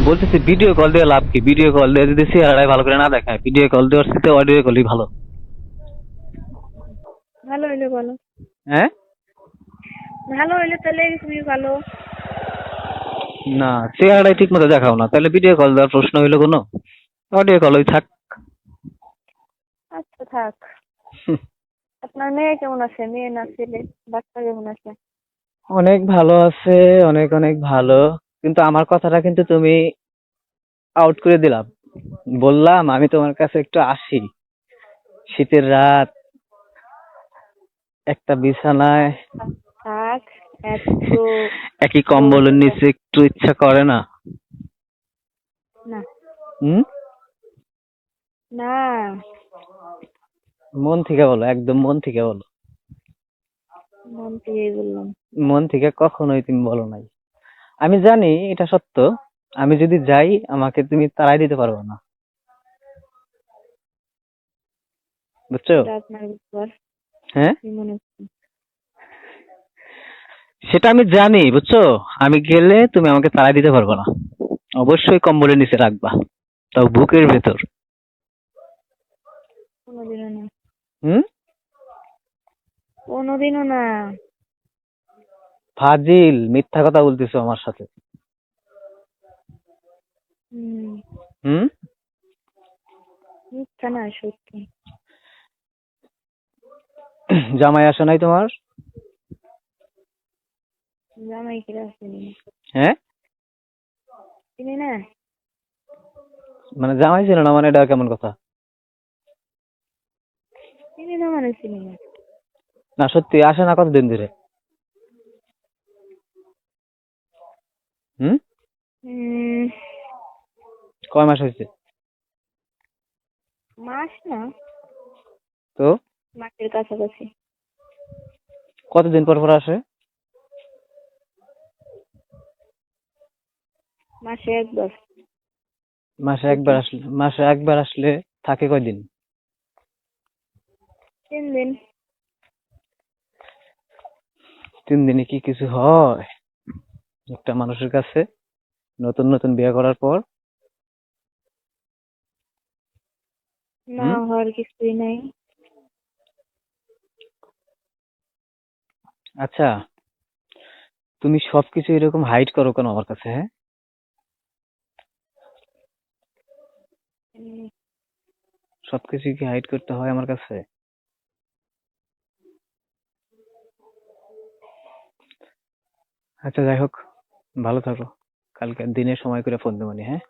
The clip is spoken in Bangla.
বলতেছি ভিডিও কল দিয়ে লাভ কি? ভিডিও কল দিয়ে যদি চেহারাটাই ভালো করে না দেখায়, ভিডিও কল দেওয়ার সাথে অডিও কলই ভালো। ভালো হইলে বলো। হ্যাঁ ভালো হইলে তাহলে তুমি ভালো। না, চেহারাটাই ঠিক মতো দেখাও না, তাহলে ভিডিও কল দেওয়ার প্রশ্ন হইলো কোনো? অডিও কলই থাক। আচ্ছা থাক। আপনার মেয়ে কেমন আছে? মেয়ে না ছেলে? বাচ্চা কেমন আছে? অনেক ভালো আছে, অনেক অনেক ভালো। কিন্তু আমার কথাটা কিন্তু তুমি আউট করে দিলাম। বললাম আমি তোমার কাছে একটু আসি, শীতের রাত, একটা বিছানায় থাক। এত একই কম্বলের নিচে একটু ইচ্ছা করে না? না হুম, না, মন থেকে বলো, একদম মন থেকে বলো। মন থেকেই বললাম। মন থেকে কখনোই তুমি বলো নাই। আমি জানি এটা সত্য, আমি যদি যাই আমাকে তুমি তাড়াই দিতে পারবে না, বুঝছো? এটা আপনার ব্যাপার। হ্যাঁ, কি মনে হচ্ছে? সেটা আমি জানি, বুঝছো? আমি গেলে তুমি আমাকে তাড়াই দিতে পারবে না, অবশ্যই কম্বলের নিচে রাখবা, তাও বুকের ভেতর। কোনোদিনও না, হুম, কোনোদিনও না। ফাজিল, মিথ্যা কথা বলতেছো আমার সাথে। হুম, হুম, মিথ্যা না, সত্যি। জামাই আসে নাই তোমার? জামাই কিরা চিনি না। হ্যাঁ, চিনি না। মানে জামাই ছিল না মানে এটা কেমন কথা? চিনি না মানে চিনি না। না সত্যি আসে না, কতদিন ধরে? হুম, উম, কয় মাস হয়েছে? মাস না, তো মাসের কাছাকাছি। কতদিন পর পর আসে? মাসে একবার। মাসে একবার আসলে থাকে কয়দিন? 3 দিন। 3 দিনে কি কিছু হয় একটা মানুষের কাছে, নতুন নতুন বিয়ে করার পর? না, হুম, হওয়ার কিছুই নাই। আচ্ছা, তুমি সবকিছু এরকম হাইড করো কেন আমার কাছে? হ্যাঁ, উম, সবকিছু কি হাইড করতে হয় আমার কাছে? আচ্ছা যাই হোক, ভালো থাকো, কালকে দিনে সময় করে ফোন দেবো নি, হ্যাঁ?